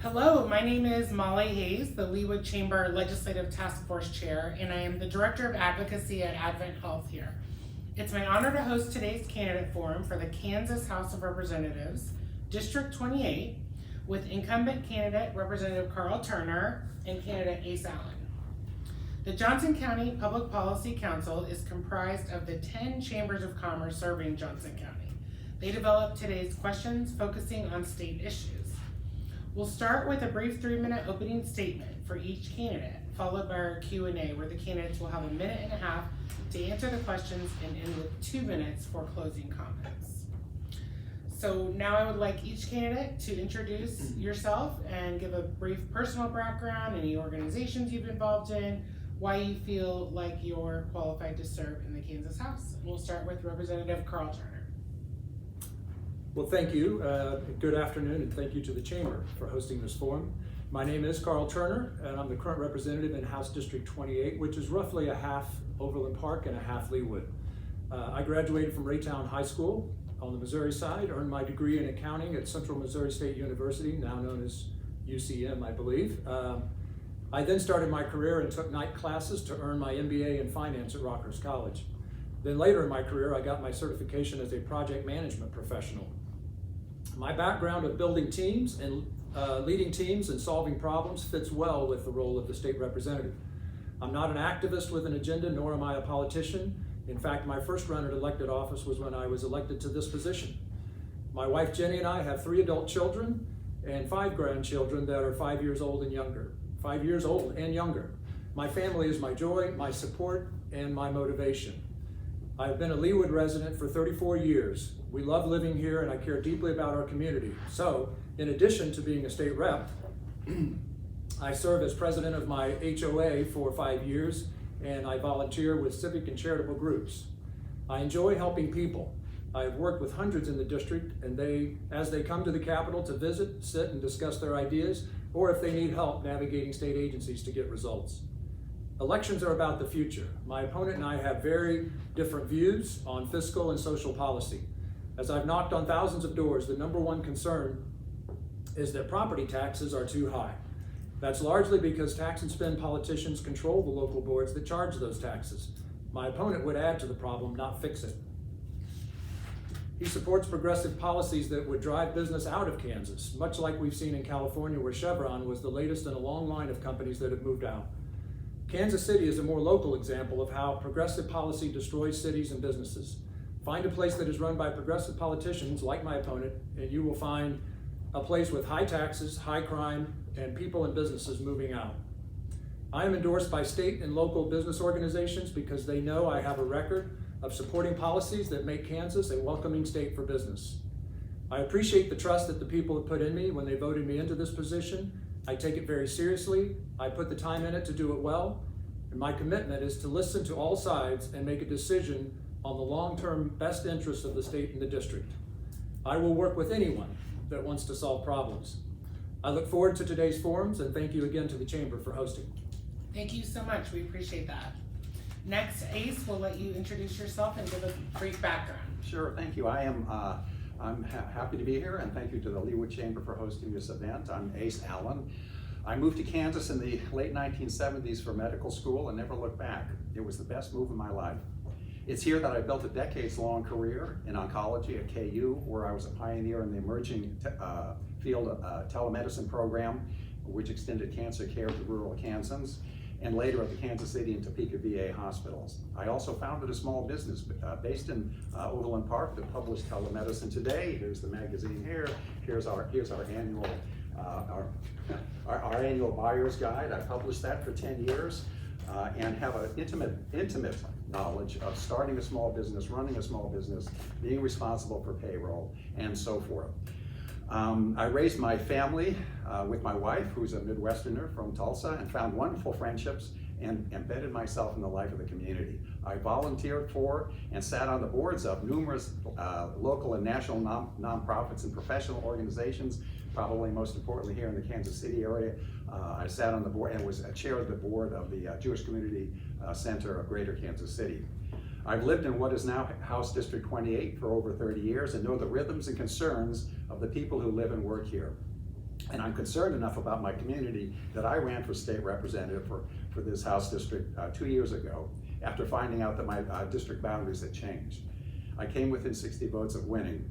Hello, my name is Molly Hayes, the Leawood Chamber Legislative Task Force Chair, and I am the Director of Advocacy at Advent Health here. It's my honor to host today's candidate forum for the Kansas House of Representatives, District 28, with incumbent candidate Representative Carl Turner and candidate Ace Allen. The Johnson County Public Policy Council is comprised of the 10 chambers of commerce serving Johnson County. They developed today's questions focusing on state issues. We'll start with a brief 3-minute opening statement for each candidate, followed by our Q&A, where the candidates will have a minute and a half to answer the questions and end with 2 minutes for closing comments. So now I would like each candidate to introduce yourself and give a brief personal background, any organizations you've been involved in, why you feel like you're qualified to serve in the Kansas House. And we'll start with Representative Carl Turner. Well, thank you. Good afternoon, and thank you to the Chamber for hosting this forum. My name is Carl Turner, and I'm the current representative in House District 28, which is roughly a half Overland Park and a half Leawood. I graduated from Raytown High School on the Missouri side, earned my degree in accounting at Central Missouri State University, now known as UCM, I believe. I then started my career and took night classes to earn my MBA in finance at Rockhurst College. Then later in my career, I got my certification as a project management professional. My background of building teams and leading teams and solving problems fits well with the role of the state representative. I'm not an activist with an agenda, nor am I a politician. In fact, my first run at elected office was when I was elected to this position. My wife Jenny and I have 3 adult children and 5 grandchildren that are 5 years old and younger. 5 years old and younger. My family is my joy, my support, and my motivation. I've been a Leawood resident for 34 years. We love living here and I care deeply about our community. So, in addition to being a state rep, I serve as president of my HOA for 5 years, and I volunteer with civic and charitable groups. I enjoy helping people. I've worked with hundreds in the district, and as they come to the Capitol to visit, sit, and discuss their ideas, or if they need help navigating state agencies to get results. Elections are about the future. My opponent and I have very different views on fiscal and social policy. As I've knocked on thousands of doors, the number one concern is that property taxes are too high. That's largely because tax and spend politicians control the local boards that charge those taxes. My opponent would add to the problem, not fix it. He supports progressive policies that would drive business out of Kansas, much like we've seen in California, where Chevron was the latest in a long line of companies that have moved out. Kansas City is a more local example of how progressive policy destroys cities and businesses. Find a place that is run by progressive politicians like my opponent, and you will find a place with high taxes, high crime, and people and businesses moving out. I am endorsed by state and local business organizations because they know I have a record of supporting policies that make Kansas a welcoming state for business. I appreciate the trust that the people have put in me when they voted me into this position. I take it very seriously. I put the time in it to do it well, and my commitment is to listen to all sides and make a decision on the long-term best interests of the state and the district. I will work with anyone that wants to solve problems. I look forward to today's forums, and thank you again to the Chamber for hosting. Thank you so much. We appreciate that. Next, Ace, we'll let you introduce yourself and give a brief background. Sure, thank you. I'm happy to be here, and thank you to the Leawood Chamber for hosting this event. I'm Ace Allen. I moved to Kansas in the late 1970s for medical school and never looked back. It was the best move of my life. It's here that I built a decades-long career in oncology at KU, where I was a pioneer in the emerging field of telemedicine program, which extended cancer care to rural Kansans, and later at the Kansas City and Topeka VA hospitals. I also founded a small business based in Overland Park that published telemedicine today. Here's the magazine here. Here's our annual our annual buyer's guide. I published that for 10 years and have an intimate knowledge of starting a small business, running a small business, being responsible for payroll, and so forth. I raised my family with my wife, who's a Midwesterner from Tulsa, and found wonderful friendships and embedded myself in the life of the community. I volunteered for and sat on the boards of numerous local and national nonprofits and professional organizations, probably most importantly here in the Kansas City area. I sat on the board and was a chair of the board of the Jewish Community Center of Greater Kansas City. I've lived in what is now House District 28 for over 30 years and know the rhythms and concerns of the people who live and work here. And I'm concerned enough about my community that I ran for state representative for this House district 2 years ago, after finding out that my district boundaries had changed. I came within 60 votes of winning.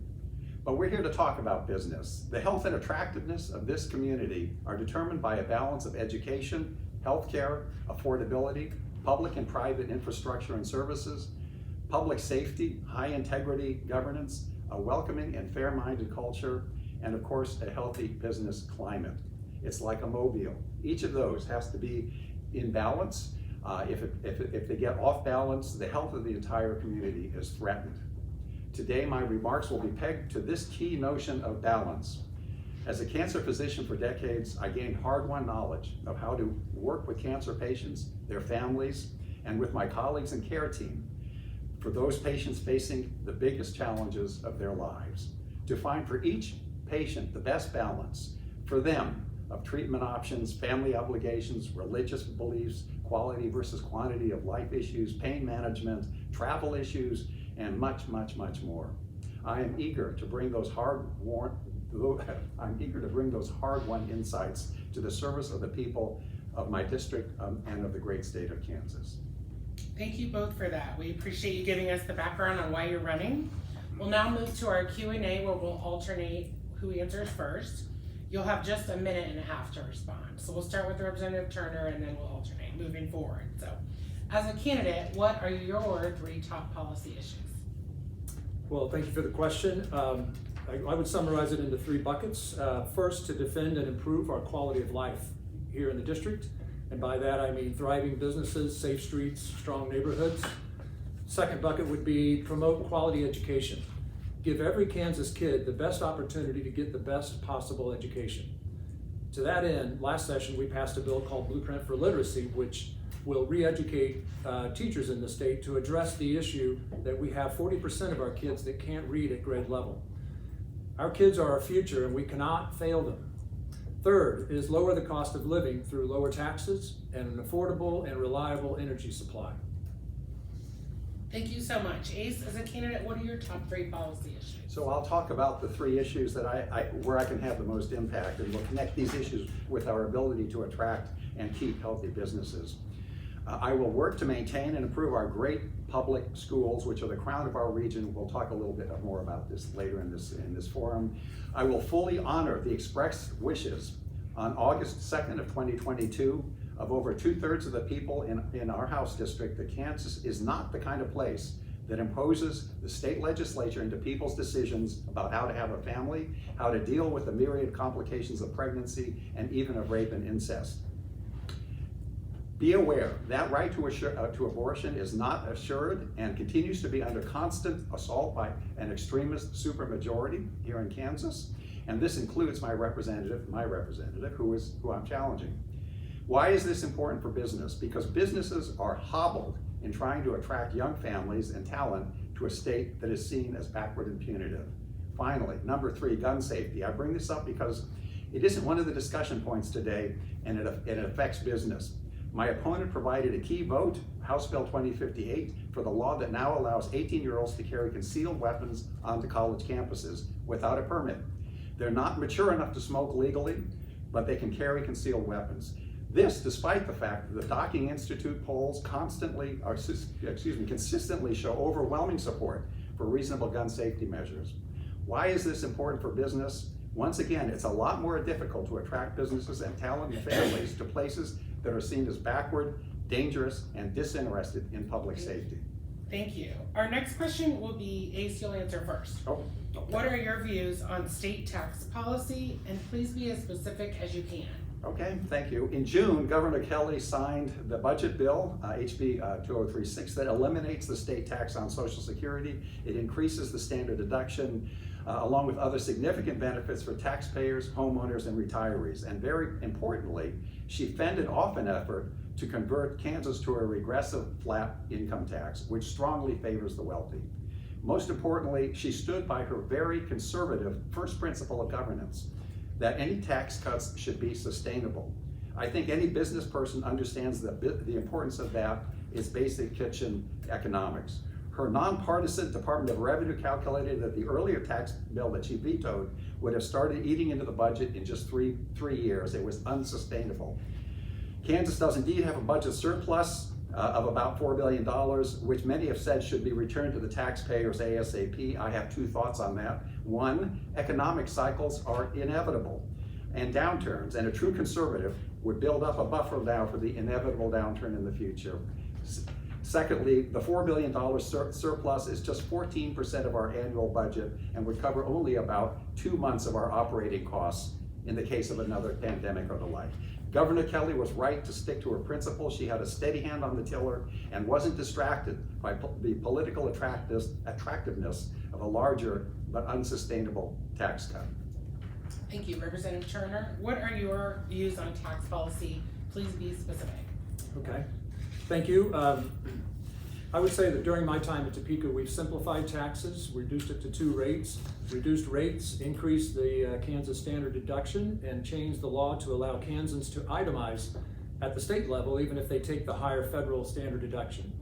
But we're here to talk about business. The health and attractiveness of this community are determined by a balance of education, healthcare, affordability, public and private infrastructure and services, public safety, high integrity governance, a welcoming and fair-minded culture, and of course, a healthy business climate. It's like a mobile. Each of those has to be in balance. If they get off balance, the health of the entire community is threatened. Today, my remarks will be pegged to this key notion of balance. As a cancer physician for decades, I gained hard-won knowledge of how to work with cancer patients, their families, and with my colleagues and care team for those patients facing the biggest challenges of their lives, to find for each patient the best balance for them of treatment options, family obligations, religious beliefs, quality versus quantity of life issues, pain management, travel issues, and much, much, much more. I am eager to bring those hard-won insights to the service of the people of my district and of the great state of Kansas. Thank you both for that. We appreciate you giving us the background on why you're running. We'll now move to our Q&A, where we'll alternate who answers first. You'll have just a minute and a half to respond. So we'll start with Representative Turner, and then we'll alternate moving forward. So, as a candidate, what are your 3 top policy issues? Well, thank you for the question. I would summarize it into 3 buckets. First, to defend and improve our quality of life here in the district. And by that, I mean thriving businesses, safe streets, strong neighborhoods. Second bucket would be promote quality education. Give every Kansas kid the best opportunity to get the best possible education. To that end, last session, we passed a bill called Blueprint for Literacy, which will re-educate teachers in the state to address the issue that we have 40% of our kids that can't read at grade level. Our kids are our future, and we cannot fail them. Third is lower the cost of living through lower taxes and an affordable and reliable energy supply. Thank you so much. Ace, as a candidate, what are your top 3 policy issues? So I'll talk about the 3 issues that where I can have the most impact, and we'll connect these issues with our ability to attract and keep healthy businesses. I will work to maintain and improve our great public schools, which are the crown of our region. We'll talk a little bit more about this later in this forum. I will fully honor the expressed wishes on August 2nd of 2022 of over 2/3 of the people in our House district that Kansas is not the kind of place that imposes the state legislature into people's decisions about how to have a family, how to deal with the myriad complications of pregnancy, and even of rape and incest. Be aware that right to abortion is not assured and continues to be under constant assault by an extremist supermajority here in Kansas, and this includes my representative, who I'm challenging. Why is this important for business? Because businesses are hobbled in trying to attract young families and talent to a state that is seen as backward and punitive. Finally, number 3, gun safety. I bring this up because it isn't one of the discussion points today, and it affects business. My opponent provided a key vote, House Bill 2058, for the law that now allows 18-year-olds to carry concealed weapons onto college campuses without a permit. They're not mature enough to smoke legally, but they can carry concealed weapons. This, despite the fact that the Docking Institute polls consistently show overwhelming support for reasonable gun safety measures. Why is this important for business? Once again, it's a lot more difficult to attract businesses and talented families to places that are seen as backward, dangerous, and disinterested in public safety. Thank you. Our next question will be, Ace, you'll answer first. Oh, okay. What are your views on state tax policy? And please be as specific as you can. Okay, thank you. In June, Governor Kelly signed the budget bill, HB 2036, that eliminates the state tax on Social Security. It increases the standard deduction, along with other significant benefits for taxpayers, homeowners, and retirees. And very importantly, she fended off an effort to convert Kansas to a regressive flat income tax, which strongly favors the wealthy. Most importantly, she stood by her very conservative first principle of governance, that any tax cuts should be sustainable. I think any business person understands the importance of that is basic kitchen economics. Her nonpartisan Department of Revenue calculated that the earlier tax bill that she vetoed would have started eating into the budget in just three years. It was unsustainable. Kansas does indeed have a budget surplus of about $4 billion, which many have said should be returned to the taxpayers ASAP. I have two thoughts on that. One, economic cycles are inevitable and downturns, and a true conservative would build up a buffer now for the inevitable downturn in the future. Secondly, the $4 billion surplus is just 14% of our annual budget and would cover only about 2 months of our operating costs in the case of another pandemic or the like. Governor Kelly was right to stick to her principles. She had a steady hand on the tiller and wasn't distracted by the political attractiveness of a larger but unsustainable tax cut. Thank you, Representative Turner. What are your views on tax policy? Please be specific. Okay, thank you. I would say that during my time at Topeka, we've simplified taxes, reduced it to 2 rates, reduced rates, increased the Kansas standard deduction, and changed the law to allow Kansans to itemize at the state level, even if they take the higher federal standard deduction.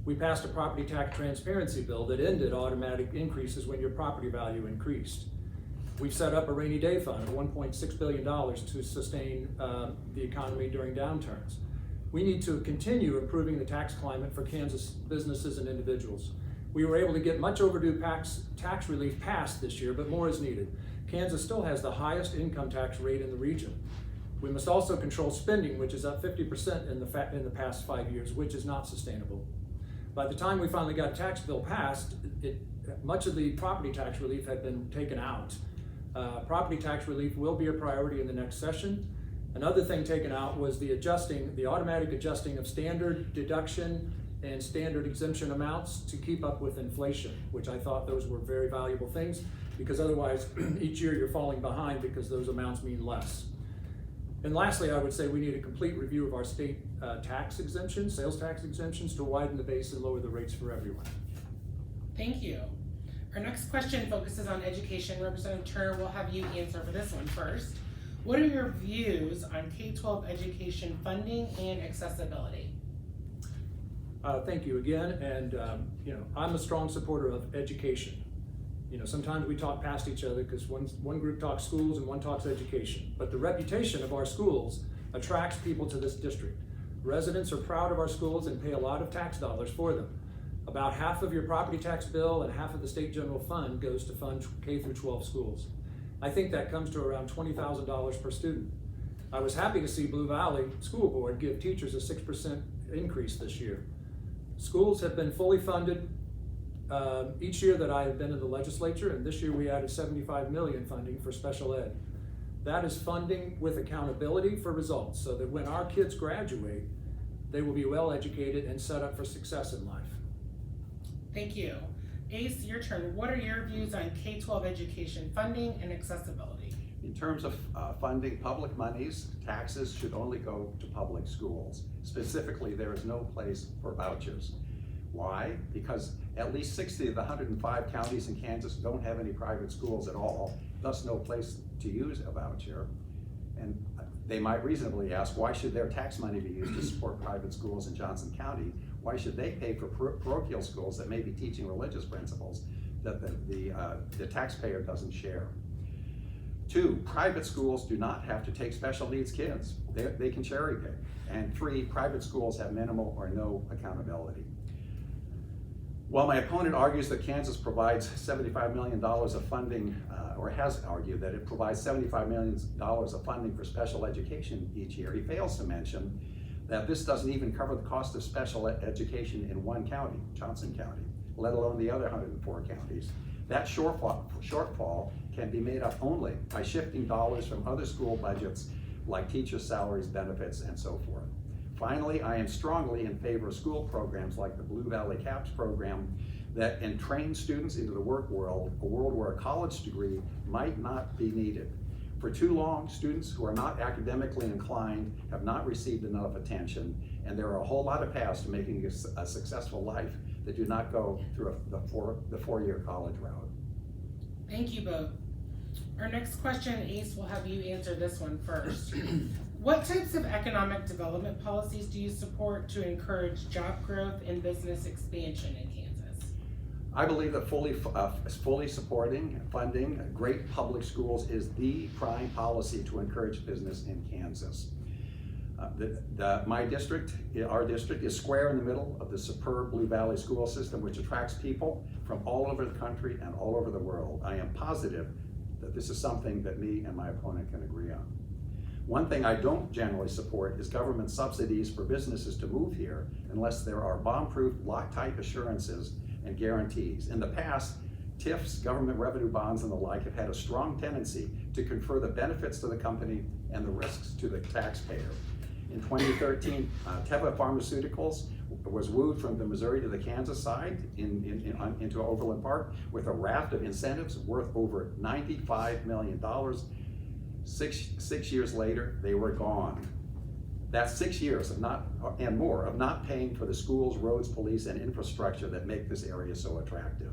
We passed a property tax transparency bill that ended automatic increases when your property value increased. We've set up a rainy day fund of $1.6 billion to sustain the economy during downturns. We need to continue improving the tax climate for Kansas businesses and individuals. We were able to get much overdue tax relief passed this year, but more is needed. Kansas still has the highest income tax rate in the region. We must also control spending, which is up 50% in the past 5 years, which is not sustainable. By the time we finally got a tax bill passed, much of the property tax relief had been taken out. Property tax relief will be a priority in the next session. Another thing taken out was the automatic adjusting of standard deduction and standard exemption amounts to keep up with inflation, which I thought those were very valuable things, because otherwise each year you're falling behind because those amounts mean less. And lastly, I would say we need a complete review of our state tax exemptions, sales tax exemptions, to widen the base and lower the rates for everyone. Thank you. Our next question focuses on education. Representative Turner, will have you answer for this one first. What are your views on K-12 education funding and accessibility? Thank you again, and I'm a strong supporter of education. Sometimes we talk past each other because one group talks schools and one talks education, but the reputation of our schools attracts people to this district. Residents are proud of our schools and pay a lot of tax dollars for them. About half of your property tax bill and half of the state general fund goes to fund K through 12 schools. I think that comes to around $20,000 per student. I was happy to see Blue Valley School Board give teachers a 6% increase this year. Schools have been fully funded each year that I have been in the legislature, and this year we added $75 million funding for special ed. That is funding with accountability for results, so that when our kids graduate, they will be well educated and set up for success in life. Thank you. Ace, your turn. What are your views on K-12 education funding and accessibility? In terms of funding public monies, taxes should only go to public schools. Specifically, there is no place for vouchers. Why? Because at least 60 of the 105 counties in Kansas don't have any private schools at all, thus no place to use a voucher. And they might reasonably ask, why should their tax money be used to support private schools in Johnson County? Why should they pay for parochial schools that may be teaching religious principles that the taxpayer doesn't share? 2, private schools do not have to take special needs kids. They can cherry pick. And 3, private schools have minimal or no accountability. While my opponent argues that Kansas provides $75 million of funding, or has argued that it provides $75 million of funding for special education each year, he fails to mention that this doesn't even cover the cost of special education in one county, Johnson County, let alone the other 104 counties. That shortfall can be made up only by shifting dollars from other school budgets like teacher salaries, benefits, and so forth. Finally, I am strongly in favor of school programs like the Blue Valley CAPS program that entrain students into the work world, a world where a college degree might not be needed. For too long, students who are not academically inclined have not received enough attention, and there are a whole lot of paths to making a successful life that do not go through the four-year college route. Thank you both. Our next question, Ace, will have you answer this one first. What types of economic development policies do you support to encourage job growth and business expansion in Kansas? I believe that fully supporting, funding great public schools is the prime policy to encourage business in Kansas. Our district is square in the middle of the superb Blue Valley school system, which attracts people from all over the country and all over the world. I am positive that this is something that me and my opponent can agree on. One thing I don't generally support is government subsidies for businesses to move here unless there are bomb-proof, lock-type assurances and guarantees. In the past, TIFs, government revenue bonds, and the like have had a strong tendency to confer the benefits to the company and the risks to the taxpayer. In 2013, Teva Pharmaceuticals was wooed from the Missouri to the Kansas side into Overland Park with a raft of incentives worth over $95 million. Six years later, they were gone. That's 6 years of not paying for the schools, roads, police, and infrastructure that make this area so attractive.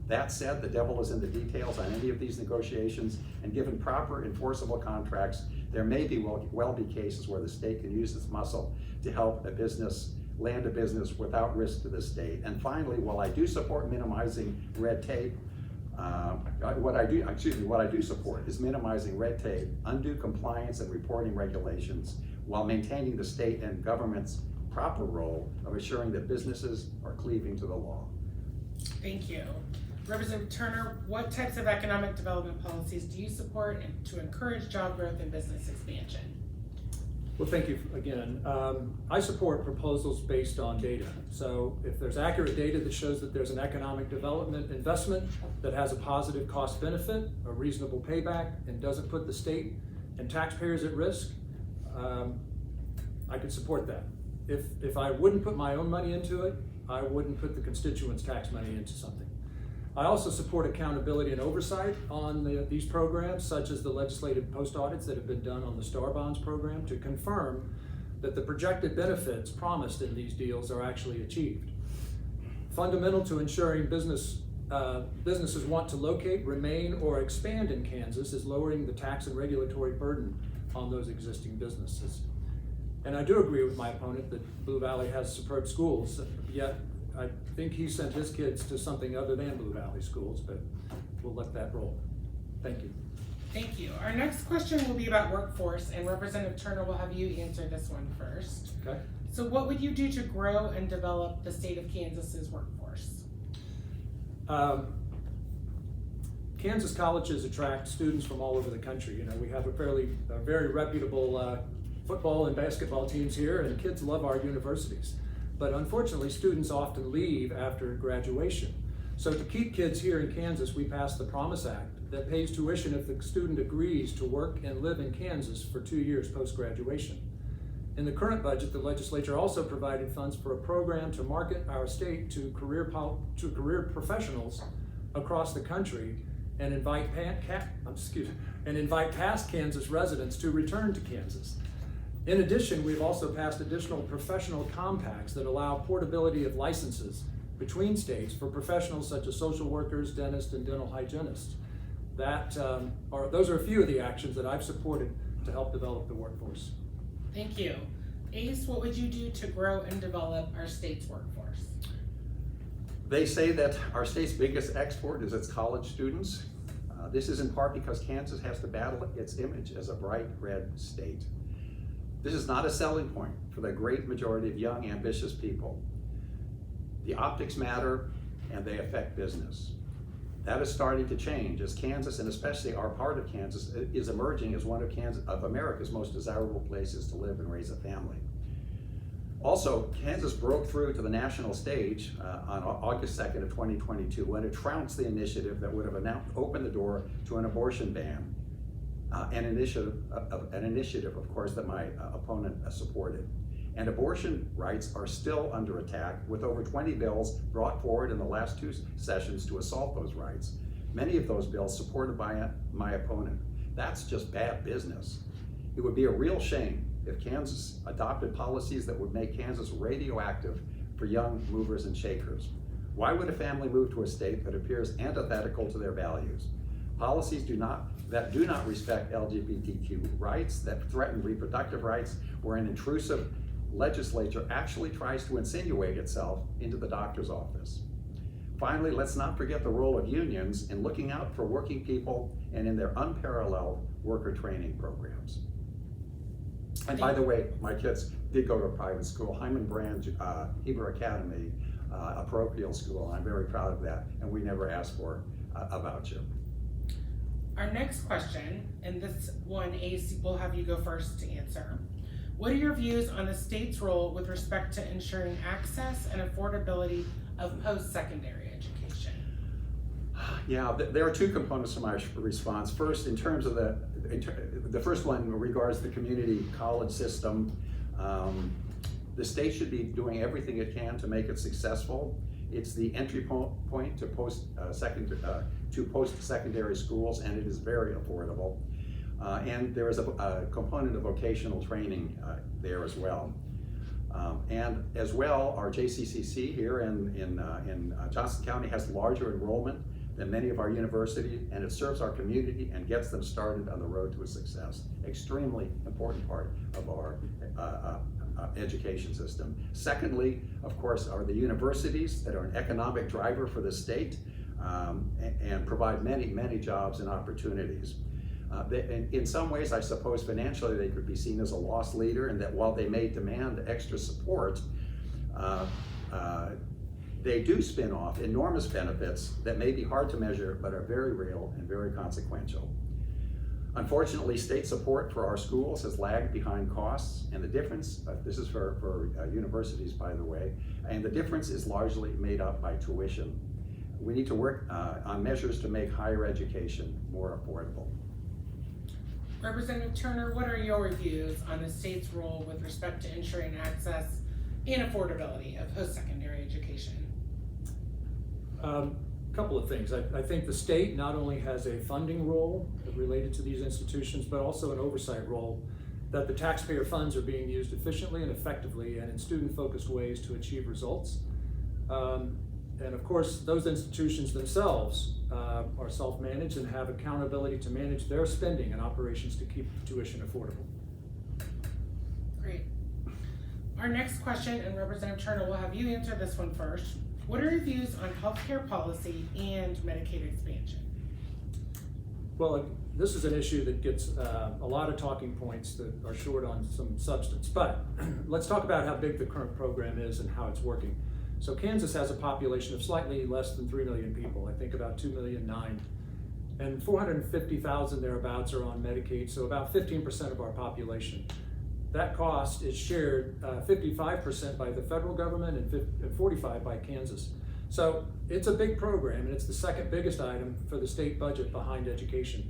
That said, the devil is in the details on any of these negotiations, and given proper enforceable contracts, there may well be cases where the state can use its muscle to help land a business without risk to the state. And finally, while I do support minimizing red tape, what I do support is minimizing red tape, undue compliance and reporting regulations, while maintaining the state and government's proper role of assuring that businesses are cleaving to the law. Thank you. Representative Turner, what types of economic development policies do you support to encourage job growth and business expansion? Well, thank you again. I support proposals based on data. So if there's accurate data that shows that there's an economic development investment that has a positive cost benefit, a reasonable payback, and doesn't put the state and taxpayers at risk, I could support that. If I wouldn't put my own money into it, I wouldn't put the constituents' tax money into something. I also support accountability and oversight on these programs, such as the legislative post-audits that have been done on the Star Bonds program to confirm that the projected benefits promised in these deals are actually achieved. Fundamental to ensuring businesses want to locate, remain, or expand in Kansas is lowering the tax and regulatory burden on those existing businesses. And I do agree with my opponent that Blue Valley has superb schools, yet I think he sent his kids to something other than Blue Valley schools, but we'll let that roll. Thank you. Thank you. Our next question will be about workforce, and Representative Turner will have you answer this one first. Okay. So what would you do to grow and develop the state of Kansas's workforce? Kansas colleges attract students from all over the country. You know, we have a very reputable football and basketball teams here, and kids love our universities. But unfortunately, students often leave after graduation. So to keep kids here in Kansas, we passed the Promise Act that pays tuition if the student agrees to work and live in Kansas for 2 years post-graduation. In the current budget, the legislature also provided funds for a program to market our state to career professionals across the country and invite past Kansas residents to return to Kansas. In addition, we've also passed additional professional compacts that allow portability of licenses between states for professionals such as social workers, dentists, and dental hygienists. Those are a few of the actions that I've supported to help develop the workforce. Thank you. Ace, what would you do to grow and develop our state's workforce? They say that our state's biggest export is its college students. This is in part because Kansas has to battle its image as a bright red state. This is not a selling point for the great majority of young, ambitious people. The optics matter, and they affect business. That is starting to change as Kansas, and especially our part of Kansas, is emerging as one of America's most desirable places to live and raise a family. Also, Kansas broke through to the national stage on August 2nd of 2022 when it trounced the initiative that would have opened the door to an abortion ban. An initiative, of course, that my opponent supported. And abortion rights are still under attack, with over 20 bills brought forward in the last 2 sessions to assault those rights. Many of those bills supported by my opponent. That's just bad business. It would be a real shame if Kansas adopted policies that would make Kansas radioactive for young movers and shakers. Why would a family move to a state that appears antithetical to their values? Policies that do not respect LGBTQ rights, that threaten reproductive rights, where an intrusive legislature actually tries to insinuate itself into the doctor's office. Finally, let's not forget the role of unions in looking out for working people and in their unparalleled worker training programs. And by the way, my kids did go to a private school, Hyman Brand Hebrew Academy, a parochial school, and I'm very proud of that, and we never asked for a voucher. Our next question, and this one, Ace, we'll have you go first to answer. What are your views on the state's role with respect to ensuring access and affordability of post-secondary education? Yeah, there are two components to my response. First, in terms of the first one regards the community college system. The state should be doing everything it can to make it successful. It's the entry point to post-secondary schools, and it is very affordable. And there is a component of vocational training there as well. And as well, our JCCC here in Johnson County has larger enrollment than many of our universities, and it serves our community and gets them started on the road to a success. Extremely important part of our education system. Secondly, of course, are the universities that are an economic driver for the state and provide many jobs and opportunities. In some ways, I suppose financially they could be seen as a lost leader, and that while they may demand extra support, they do spin off enormous benefits that may be hard to measure but are very real and very consequential. Unfortunately, state support for our schools has lagged behind costs, and the difference, this is for universities by the way, and the difference is largely made up by tuition. We need to work on measures to make higher education more affordable. Representative Turner, what are your views on the state's role with respect to ensuring access and affordability of post-secondary education? Couple of things. I think the state not only has a funding role related to these institutions, but also an oversight role that the taxpayer funds are being used efficiently and effectively and in student-focused ways to achieve results. And of course, those institutions themselves are self-managed and have accountability to manage their spending and operations to keep tuition affordable. Great. Our next question, and Representative Turner, will have you answer this one first. What are your views on healthcare policy and Medicaid expansion? Well, this is an issue that gets a lot of talking points that are short on some substance, but let's talk about how big the current program is and how it's working. So Kansas has a population of slightly less than 3 million people, I think about 2,000,009, and 450,000 thereabouts are on Medicaid, so about 15% of our population. That cost is shared 55% by the federal government and 45% by Kansas. So it's a big program, and it's the second biggest item for the state budget behind education.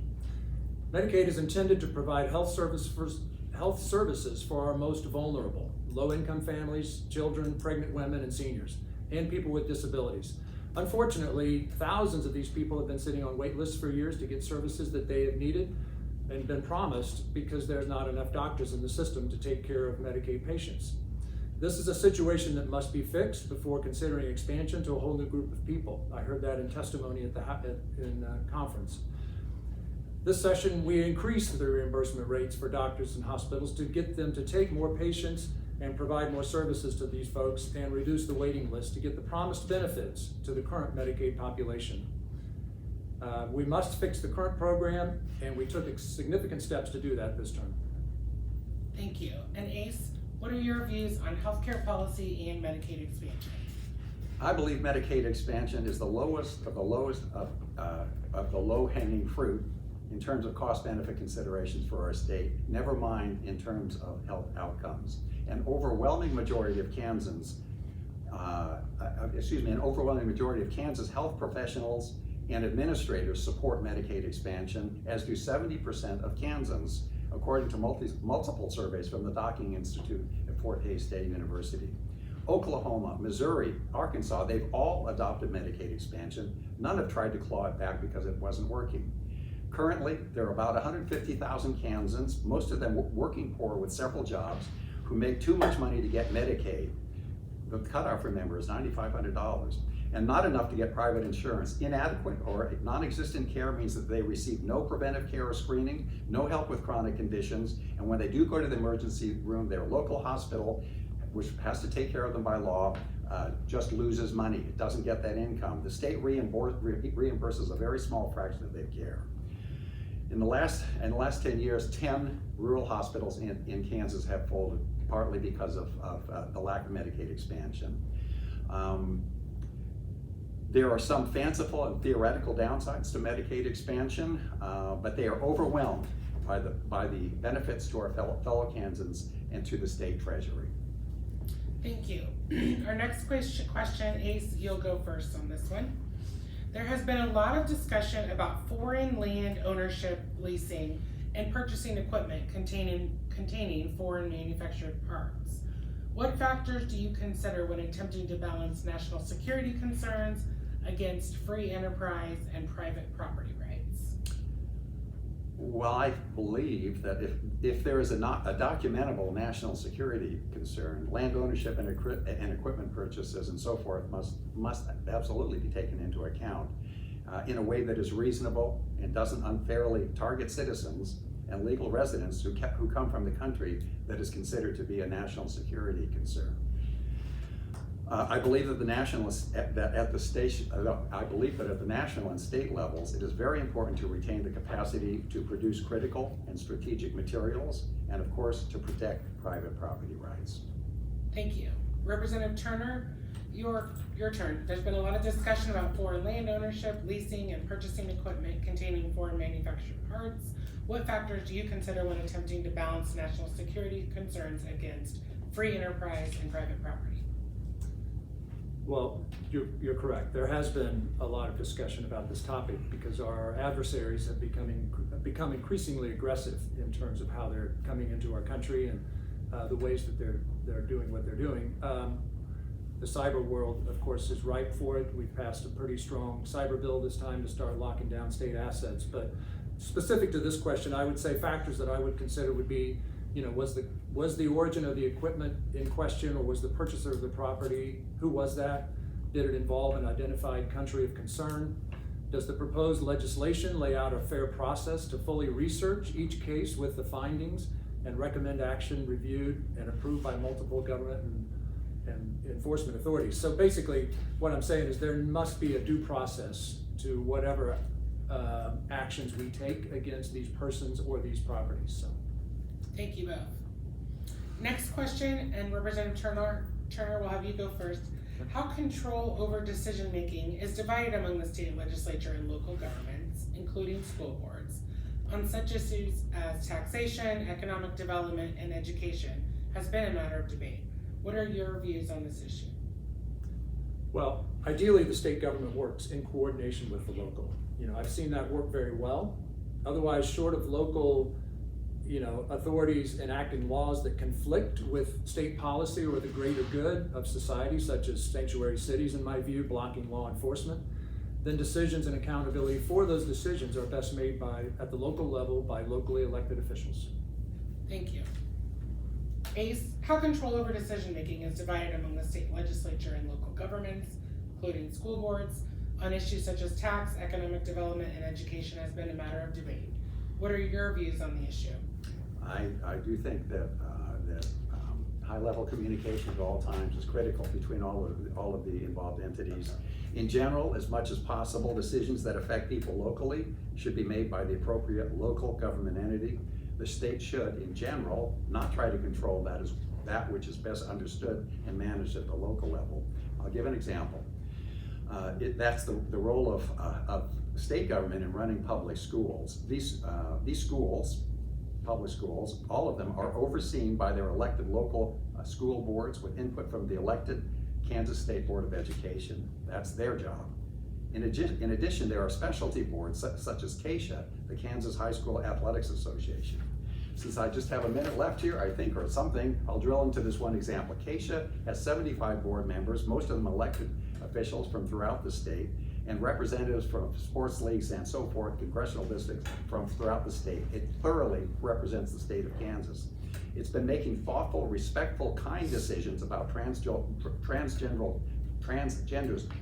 Medicaid is intended to provide health services for our most vulnerable, low-income families, children, pregnant women, and seniors, and people with disabilities. Unfortunately, thousands of these people have been sitting on wait lists for years to get services that they have needed and been promised because there's not enough doctors in the system to take care of Medicaid patients. This is a situation that must be fixed before considering expansion to a whole new group of people. I heard that in testimony at the conference. This session, we increased the reimbursement rates for doctors and hospitals to get them to take more patients and provide more services to these folks and reduce the waiting list to get the promised benefits to the current Medicaid population. We must fix the current program, and we took significant steps to do that this term. Thank you. And Ace, what are your views on healthcare policy and Medicaid expansion? I believe Medicaid expansion is the lowest of the low-hanging fruit in terms of cost-benefit considerations for our state, never mind in terms of health outcomes. An overwhelming majority of Kansas health professionals and administrators support Medicaid expansion, as do 70% of Kansans, according to multiple surveys from the Docking Institute at Fort Hays State University. Oklahoma, Missouri, Arkansas, they've all adopted Medicaid expansion. None have tried to claw it back because it wasn't working. Currently, there are about 150,000 Kansans, most of them working poor with several jobs, who make too much money to get Medicaid. The cutoff, remember, is $9,500, and not enough to get private insurance. Inadequate or non-existent care means that they receive no preventive care or screening, no help with chronic conditions, and when they do go to the emergency room, their local hospital, which has to take care of them by law, just loses money. It doesn't get that income. The state reimburses a very small fraction of their care. In the last 10 years, 10 rural hospitals in Kansas have folded, partly because of the lack of Medicaid expansion. There are some fanciful and theoretical downsides to Medicaid expansion, but they are overwhelmed by the benefits to our fellow Kansans and to the state treasury. Thank you. Our next question, Ace, you'll go first on this one. There has been a lot of discussion about foreign land ownership, leasing, and purchasing equipment containing foreign manufactured parts. What factors do you consider when attempting to balance national security concerns against free enterprise and private property rights? Well, I believe that if there is a documentable national security concern, land ownership and equipment purchases and so forth must absolutely be taken into account in a way that is reasonable and doesn't unfairly target citizens and legal residents who come from the country that is considered to be a national security concern. I believe that at the national and state levels, it is very important to retain the capacity to produce critical and strategic materials, and of course, to protect private property rights. Thank you. Representative Turner, your turn. There's been a lot of discussion about foreign land ownership, leasing, and purchasing equipment containing foreign manufactured parts. What factors do you consider when attempting to balance national security concerns against free enterprise and private property? Well, you're correct. There has been a lot of discussion about this topic because our adversaries have become increasingly aggressive in terms of how they're coming into our country and the ways that they're doing what they're doing. The cyber world, of course, is ripe for it. We've passed a pretty strong cyber bill this time to start locking down state assets. But specific to this question, I would say factors that I would consider would be, was the origin of the equipment in question, or was the purchaser of the property, who was that? Did it involve an identified country of concern? Does the proposed legislation lay out a fair process to fully research each case with the findings and recommend action reviewed and approved by multiple government and enforcement authorities? So basically, what I'm saying is there must be a due process to whatever actions we take against these persons or these properties. So. Thank you both. Next question, and Representative Turner, we'll have you go first. How control over decision-making is divided among the state legislature and local governments, including school boards, on such issues as taxation, economic development, and education has been a matter of debate. What are your views on this issue? Well, ideally the state government works in coordination with the local. I've seen that work very well. Otherwise, short of local authorities enacting laws that conflict with state policy or the greater good of society, such as sanctuary cities, in my view, blocking law enforcement, then decisions and accountability for those decisions are best made at the local level by locally elected officials. Thank you. Ace, how control over decision-making is divided among the state legislature and local governments, including school boards, on issues such as tax, economic development, and education has been a matter of debate. What are your views on the issue? I do think that high-level communication at all times is critical between all of the involved entities. In general, as much as possible, decisions that affect people locally should be made by the appropriate local government entity. The state should, in general, not try to control that which is best understood and managed at the local level. I'll give an example. That's the role of state government in running public schools. These schools, public schools, all of them are overseen by their elected local school boards with input from the elected Kansas State Board of Education. That's their job. In addition, there are specialty boards such as KSHA, the Kansas High School Athletics Association. Since I just have a minute left here, I think, or something, I'll drill into this one example. KSHA has 75 board members, most of them elected officials from throughout the state, and representatives from sports leagues and so forth, congressional districts from throughout the state. It thoroughly represents the state of Kansas. It's been making thoughtful, respectful, kind decisions about transgender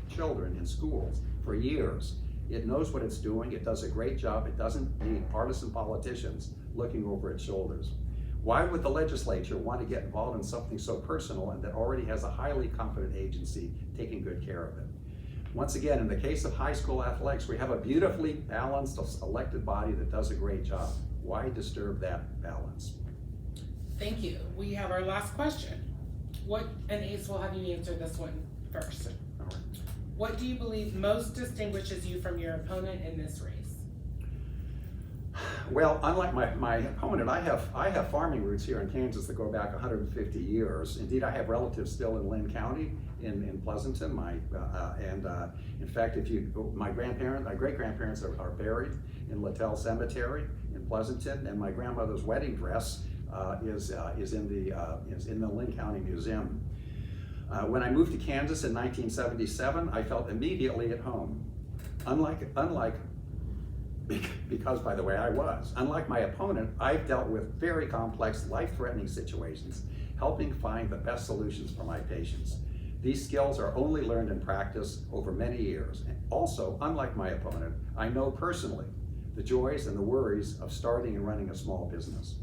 children in schools for years. It knows what it's doing. It does a great job. It doesn't need partisan politicians looking over its shoulders. Why would the legislature want to get involved in something so personal and that already has a highly competent agency taking good care of it? Once again, in the case of high school athletics, we have a beautifully balanced elected body that does a great job. Why disturb that balance? Thank you. We have our last question. And Ace, will have you answer this one first. All right. What do you believe most distinguishes you from your opponent in this race? Well, unlike my opponent, I have farming roots here in Kansas that go back 150 years. Indeed, I have relatives still in Lynn County, in Pleasanton. In fact, my great-grandparents are buried in Littell Cemetery in Pleasanton, and my grandmother's wedding dress is in the Lynn County Museum. When I moved to Kansas in 1977, I felt immediately at home. Because, by the way, unlike my opponent, I've dealt with very complex, life-threatening situations, helping find the best solutions for my patients. These skills are only learned in practice over many years. And also, unlike my opponent, I know personally the joys and the worries of starting and running a small business.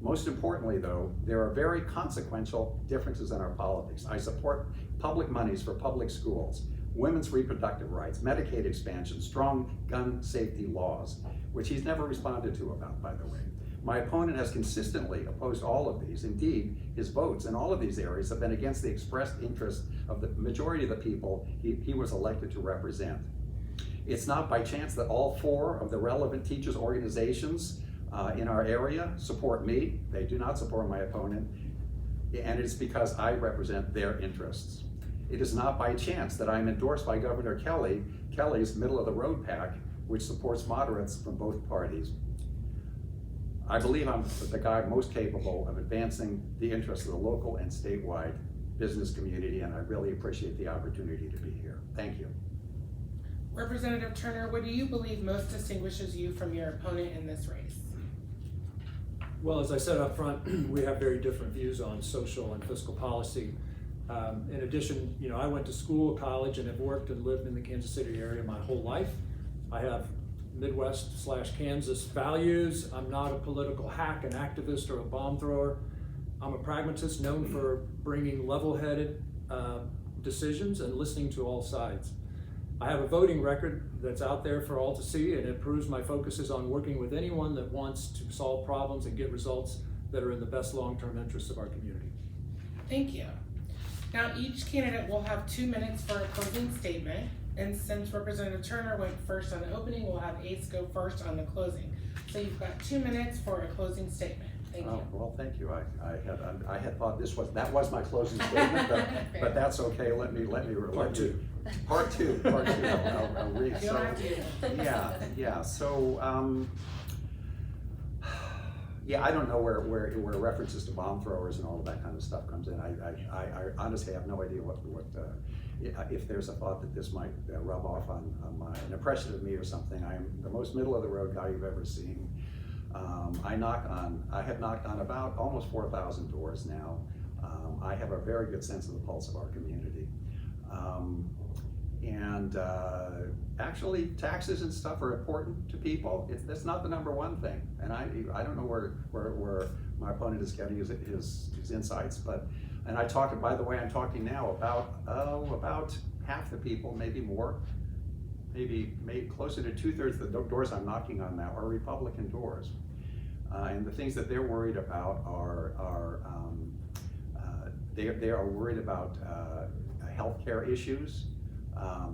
Most importantly, though, there are very consequential differences in our politics. I support public monies for public schools, women's reproductive rights, Medicaid expansion, strong gun safety laws, which he's never responded to about, by the way. My opponent has consistently opposed all of these. Indeed, his votes in all of these areas have been against the expressed interest of the majority of the people he was elected to represent. It's not by chance that all 4 of the relevant teachers' organizations in our area support me. They do not support my opponent, and it's because I represent their interests. It is not by chance that I'm endorsed by Governor Kelly's middle-of-the-road PAC, which supports moderates from both parties. I believe I'm the guy most capable of advancing the interests of the local and statewide business community, and I really appreciate the opportunity to be here. Thank you. Representative Turner, what do you believe most distinguishes you from your opponent in this race? Well, as I said up front, we have very different views on social and fiscal policy. In addition, I went to school, college, and have worked and lived in the Kansas City area my whole life. I have Midwest/Kansas values. I'm not a political hack, an activist, or a bomb thrower. I'm a pragmatist known for bringing level-headed decisions and listening to all sides. I have a voting record that's out there for all to see, and it proves my focus is on working with anyone that wants to solve problems and get results that are in the best long-term interests of our community. Thank you. Now, each candidate will have 2 minutes for a closing statement, and since Representative Turner went first on the opening, we'll have Ace go first on the closing. So you've got 2 minutes for a closing statement. Thank you. Oh, well, thank you. I had thought that was my closing statement, but that's okay. Let me Part two. Part two. I'll read. You don't have to. Yeah. So, I don't know where references to bomb throwers and all of that kind of stuff comes in. I honestly have no idea if there's a thought that this might rub off on an impression of me or something. I am the most middle of the road guy you've ever seen. I have knocked on about almost 4,000 doors now. I have a very good sense of the pulse of our community. Actually, taxes and stuff are important to people. That's not the number 1 thing. And I don't know where my opponent is getting his insights, and I talk, by the way, I'm talking now about half the people, maybe more, maybe closer to 2/3 of the doors I'm knocking on now are Republican doors. And the things that they're worried about they are worried about healthcare issues.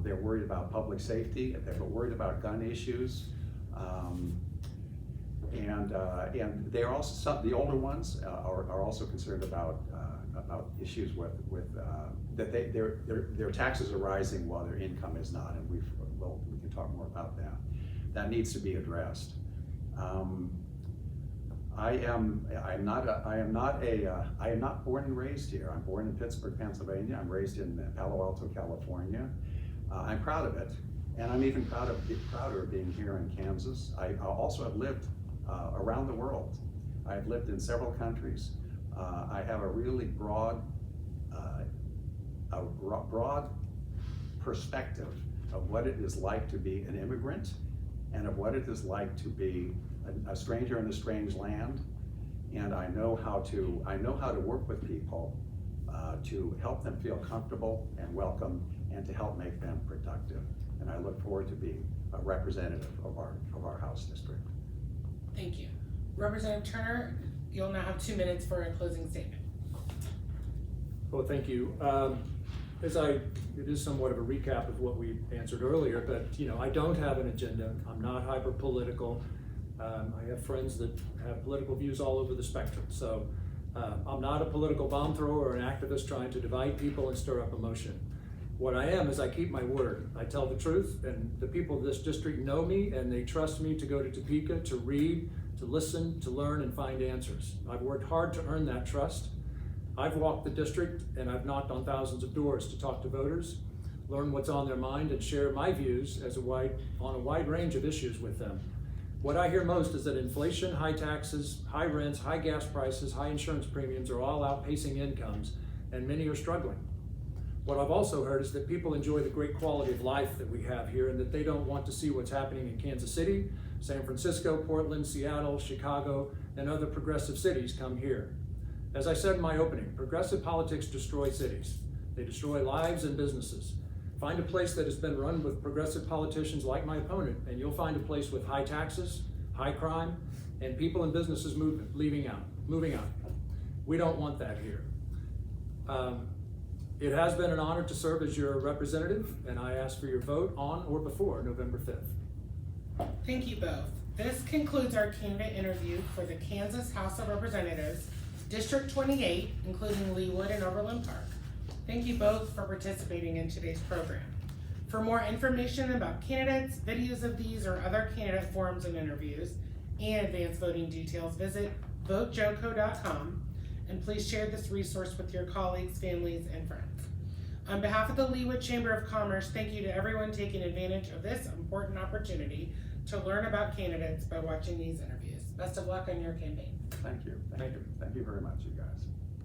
They're worried about public safety. They're worried about gun issues. And they're also, the older ones are also concerned about issues with that their taxes are rising while their income is not, and we can talk more about that. That needs to be addressed. I am not born and raised here. I'm born in Pittsburgh, Pennsylvania. I'm raised in Palo Alto, California. I'm proud of it, and I'm even prouder of being here in Kansas. I also have lived around the world. I've lived in several countries. I have a really broad perspective of what it is like to be an immigrant, and of what it is like to be a stranger in a strange land, And I know how to work with people to help them feel comfortable and welcome and to help make them productive. And I look forward to being a representative of our House district. Thank you. Representative Turner, you'll now have 2 minutes for a closing statement. Well, thank you. It is somewhat of a recap of what we answered earlier, but I don't have an agenda. I'm not hyper political. I have friends that have political views all over the spectrum. So I'm not a political bomb thrower or an activist trying to divide people and stir up emotion. What I am is I keep my word. I tell the truth, and the people of this district know me, and they trust me to go to Topeka to read, to listen, to learn, and find answers. I've worked hard to earn that trust. I've walked the district, and I've knocked on thousands of doors to talk to voters, learn what's on their mind, and share my views on a wide range of issues with them. What I hear most is that inflation, high taxes, high rents, high gas prices, high insurance premiums are all outpacing incomes, and many are struggling. What I've also heard is that people enjoy the great quality of life that we have here, and that they don't want to see what's happening in Kansas City, San Francisco, Portland, Seattle, Chicago, and other progressive cities come here. As I said in my opening, progressive politics destroy cities. They destroy lives and businesses. Find a place that has been run with progressive politicians like my opponent, and you'll find a place with high taxes, high crime, and people and businesses moving out. We don't want that here. It has been an honor to serve as your representative, and I ask for your vote on or before November 5th. Thank you both. This concludes our candidate interview for the Kansas House of Representatives, District 28, including Leawood and Overland Park. Thank you both for participating in today's program. For more information about candidates, videos of these or other candidate forums and interviews, and advanced voting details, visit votejoco.com, and please share this resource with your colleagues, families, and friends. On behalf of the Leawood Chamber of Commerce, thank you to everyone taking advantage of this important opportunity to learn about candidates by watching these interviews. Best of luck on your campaign. Thank you. Thank you very much.